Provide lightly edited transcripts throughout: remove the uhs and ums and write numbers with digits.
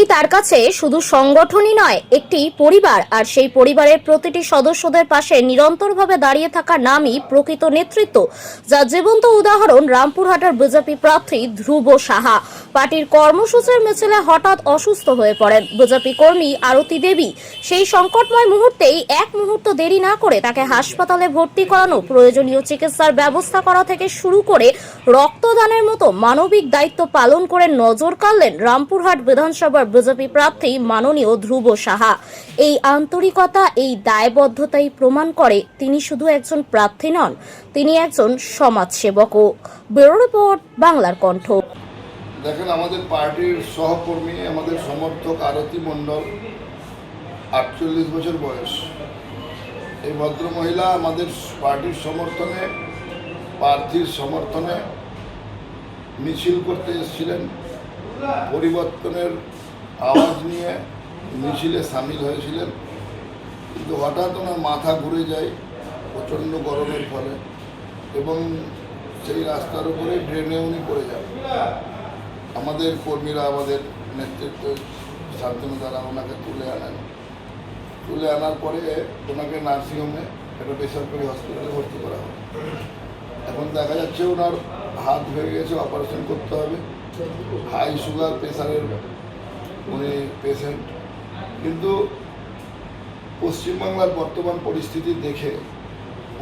Party তার কাছে শুধু সংগঠনই নয়, একটি পরিবার। আর সেই পরিবারের প্রতিটি সদস্যদের পাশে নিরন্তরভাবে দাঁড়িয়ে থাকার নামই প্রকৃত নেতৃত্ব, যার জীবন্ত উদাহরণ রামপুরহাটের বিজেপি প্রার্থী ধ্রুব সাহা। পার্টির কর্মসূচির মিছিলে হঠাৎ অসুস্থ হয়ে পড়েন বিজেপি কর্মী আরতি দেবী। সেই সংকটময় মুহূর্তেই এক মুহূর্ত দেরি না করে তাকে হাসপাতালে ভর্তি করানো, প্রয়োজনীয় চিকিৎসার ব্যবস্থা করা থেকে শুরু করে রক্তদানের মতো মানবিক দায়িত্ব পালন করে নজর কাড়লেন রামপুরহাট বিধানসভার বিজেপি প্রার্থী মাননীয় ধ্রুব সাহা। এই আন্তরিকতা, এই দায়বদ্ধতাই প্রমাণ করে তিনি শুধু একজন প্রার্থী নন, তিনি একজন সমাজসেবকও। ব্যুরো রিপোর্ট, বাংলার কণ্ঠ। দেখেন, আমাদের পার্টির সহকর্মী, আমাদের সমর্থক আরতি মণ্ডল, 48 বছর বয়স। এই ভদ্র মহিলা আমাদের পার্টির সমর্থনে, প্রার্থীর সমর্থনে মিছিল করতে এসেছিলেন। পরিবর্তনের আওয়াজ নিয়ে মিছিলে সামিল হয়েছিলেন, কিন্তু হঠাৎ ওনার মাথা ঘুরে যায় প্রচণ্ড গরমের ফলে, এবং সেই রাস্তার উপরে ড্রেনে উনি পড়ে যান। আমাদের কর্মীরা, আমাদের নেতৃত্ব শান্তনু দ্বারা ওনাকে তুলে আনার পরে ওনাকে নার্সিংহোমে, একটা বেসরকারি হসপিটালে ভর্তি করা হয়। এখন দেখা যাচ্ছে ওনার হাত ভেঙে গেছে, অপারেশন করতে হবে। হাই সুগার, প্রেশারের উনি পেশেন্ট। কিন্তু পশ্চিমবাংলার বর্তমান পরিস্থিতি দেখে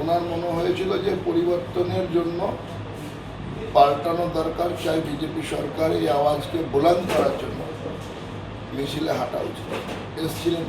ওনার মনে হয়েছিল যে পরিবর্তনের জন্য পাল্টানো দরকার, চাই বিজেপি সরকার এই আওয়াজকে বুলন্দ করার জন্য মিছিলে হাঁটা উচিত। এসেছিলেন